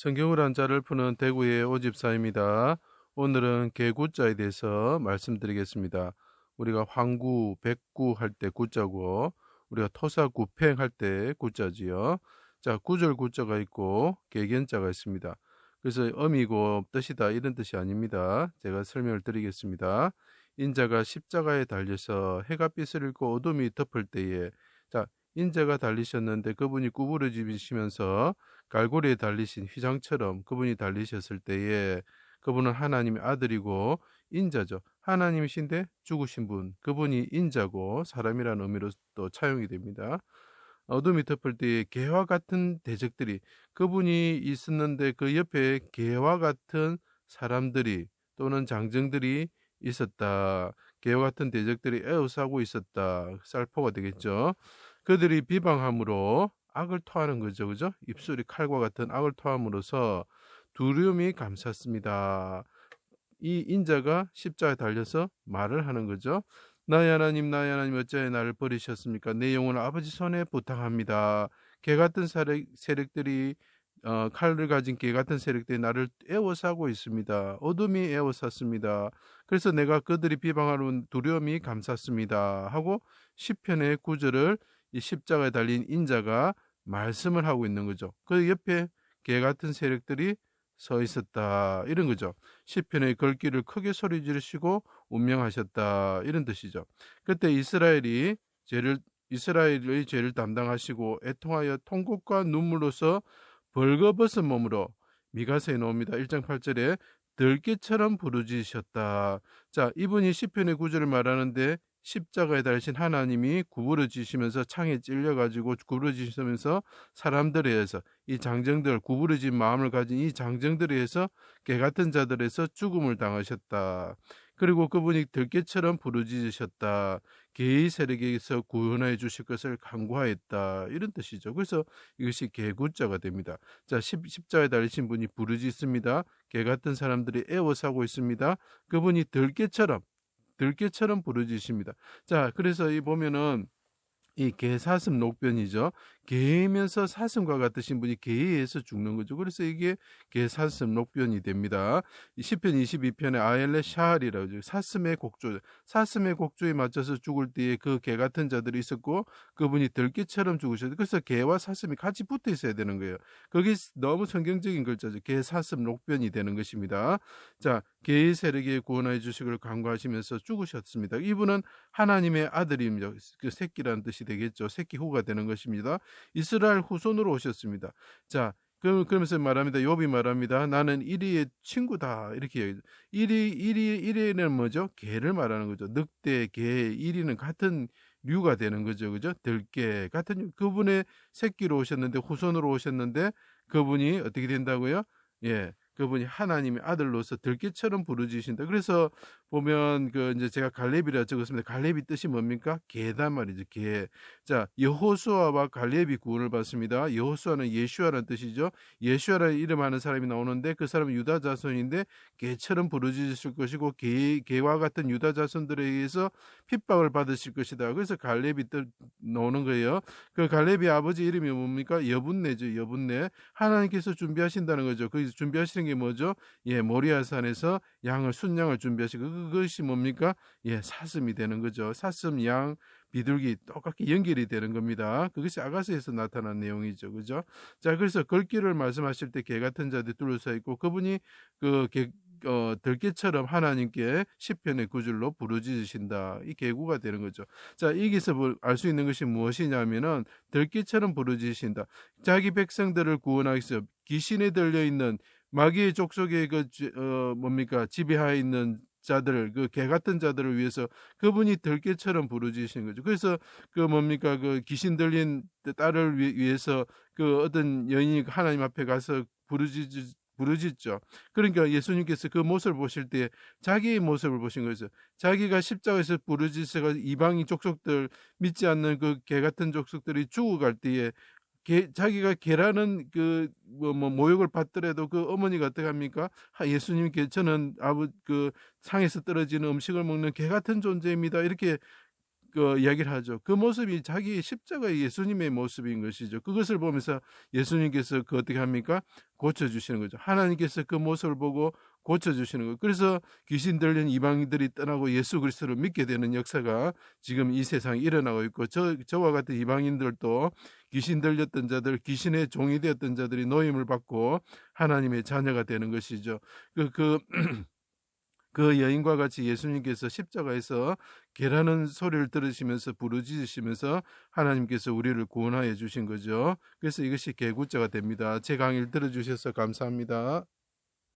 성경을 한자를 푸는 대구의 오집사입니다. 오늘은 개구자에 대해서 말씀드리겠습니다. 우리가 황구, 백구 할 때 구자고 우리가 토사, 구팽 할 때 구자지요. 자, 구절 구자가 있고 개견자가 있습니다. 그래서 엄이고 뜻이다 이런 뜻이 아닙니다. 제가 설명을 드리겠습니다. 인자가 십자가에 달려서 해가 빛을 잃고 어둠이 덮을 때에 자, 인자가 달리셨는데 그분이 구부러지시면서 갈고리에 달리신 휘장처럼 그분이 달리셨을 때에 그분은 하나님의 아들이고 인자죠. 하나님이신데 죽으신 분, 그분이 인자고 사람이라는 의미로 또 차용이 됩니다. 어둠이 덮을 때에 개와 같은 대적들이 그분이 있었는데 그 옆에 개와 같은 사람들이 또는 장정들이 있었다. 개와 같은 대적들이 에워싸고 있었다. 살포가 되겠죠. 그들이 비방함으로 악을 토하는 거죠. 그죠? 입술이 칼과 같은 악을 토함으로써 두려움이 감쌌습니다. 이 인자가 십자가에 달려서 말을 하는 거죠. 나의 하나님 어찌하여 나를 버리셨습니까? 내 영혼을 아버지 손에 부탁합니다. 개 같은 세력들이 칼을 가진 개 같은 세력들이 나를 애워싸고 있습니다. 어둠이 애워쌌습니다. 그래서 내가 그들이 비방하는 두려움이 감쌌습니다. 하고 시편의 구절을 이 십자가에 달린 인자가 말씀을 하고 있는 거죠. 그 옆에 개 같은 세력들이 서 있었다 이런 거죠. 시편의 걸기를 크게 소리 지르시고 운명하셨다 이런 뜻이죠. 그때 이스라엘의 죄를 담당하시고 애통하여 통곡과 눈물로서 벌거벗은 몸으로 미가서에 나옵니다. 1장 8절에 들깨처럼 부르짖으셨다. 자, 이분이 시편의 구절을 말하는데 십자가에 달리신 하나님이 구부러지시면서 창에 찔려가지고 구부러지시면서 사람들에 의해서 이 장정들 구부러진 마음을 가진 이 장정들에 의해서 개같은 자들에서 죽음을 당하셨다. 그리고 그분이 들깨처럼 부르짖으셨다. 개의 세력에서 구원해 주실 것을 간구하였다. 이런 뜻이죠. 그래서 이것이 개구자가 됩니다. 자, 십자가에 달리신 분이 부르짖습니다. 개 같은 사람들이 애워싸고 있습니다. 그분이 들깨처럼 부르짖습니다. 자, 그래서 이 보면은 이 개사슴 녹변이죠. 개이면서 사슴과 같으신 분이 개에 의해서 죽는 거죠. 그래서 이게 개사슴 녹변이 됩니다. 시편 22편에 아엘레 샤알이라고 하죠. 사슴의 곡조. 사슴의 곡조에 맞춰서 죽을 때에 그 개 같은 자들이 있었고 그분이 들깨처럼 죽으셨어요. 그래서 개와 사슴이 같이 붙어 있어야 되는 거예요. 그게 너무 성경적인 글자죠. 개사슴 녹변이 되는 것입니다. 자, 개의 세력에 구원해 주시기를 간구하시면서 죽으셨습니다. 이분은 하나님의 아들입니다. 그 새끼라는 뜻이 되겠죠. 새끼 후가 되는 것입니다. 이스라엘 후손으로 오셨습니다. 자, 그러면서 말합니다. 욥이 말합니다. 나는 이리의 친구다. 이렇게 얘기해요. 이리는 뭐죠? 개를 말하는 거죠. 늑대, 개, 이리는 같은 류가 되는 거죠. 그죠? 들개 같은 그분의 새끼로 오셨는데 후손으로 오셨는데 그분이 어떻게 된다고요? 예. 그분이 하나님의 아들로서 들깨처럼 부르짖으신다. 그래서 보면 그 이제 제가 갈렙이라 적었습니다. 갈렙이 뜻이 뭡니까? 개단 말이죠. 개. 자, 여호수아와 갈렙이 구원을 받습니다. 여호수아는 예슈아라는 뜻이죠. 예슈아라는 이름하는 사람이 나오는데 그 사람은 유다 자손인데 개처럼 부르짖으실 것이고 개와 같은 유다 자손들에 의해서 핍박을 받으실 것이다. 그래서 갈렙이 뜻 나오는 거예요. 그 갈렙의 아버지 이름이 뭡니까? 여분네죠. 여분네. 하나님께서 준비하신다는 거죠. 거기서 준비하시는 게 뭐죠? 예, 모리아산에서 순양을 준비하시고 그것이 뭡니까? 예, 사슴이 되는 거죠. 사슴, 양, 비둘기 똑같이 연결이 되는 겁니다. 그것이 아가서에서 나타난 내용이죠. 그죠? 자, 그래서 걸기를 말씀하실 때 개 같은 자들이 둘러서 있고 그분이 들깨처럼 하나님께 시편의 구절로 부르짖으신다. 이 계구가 되는 거죠. 자, 여기서 알 수 있는 것이 무엇이냐면은 들깨처럼 부르짖으신다. 자기 백성들을 구원하기 위해서 귀신에 들려 있는 마귀의 족속의 지배하에 있는 자들, 그 개 같은 자들을 위해서 그분이 들깨처럼 부르짖으시는 거죠. 그래서 그 귀신 들린 딸을 위해서 그 어떤 여인이 하나님 앞에 가서 부르짖죠. 그러니까 예수님께서 그 모습을 보실 때 자기의 모습을 보신 거죠. 자기가 십자가에서 부르짖어가 이방인 족속들 믿지 않는 그 개 같은 족속들이 죽어갈 때에 자기가 개라는 모욕을 받더라도 그 어머니가 어떻게 합니까? 예수님께 저는 상에서 떨어지는 음식을 먹는 개 같은 존재입니다. 이렇게 그 이야기를 하죠. 그 모습이 자기 십자가의 예수님의 모습인 것이죠. 그것을 보면서 예수님께서 그 어떻게 합니까? 고쳐주시는 거죠. 하나님께서 그 모습을 보고 고쳐주시는 거예요. 그래서 귀신 들린 이방인들이 떠나고 예수 그리스도를 믿게 되는 역사가 지금 이 세상에 일어나고 있고, 저와 같은 이방인들도 귀신 들렸던 자들, 귀신의 종이 되었던 자들이 노임을 받고 하나님의 자녀가 되는 것이죠. 그 여인과 같이 예수님께서 십자가에서 계라는 소리를 들으시면서 부르짖으시면서 하나님께서 우리를 구원하여 주신 거죠. 그래서 이것이 개구자가 됩니다. 제 강의를 들어주셔서 감사합니다.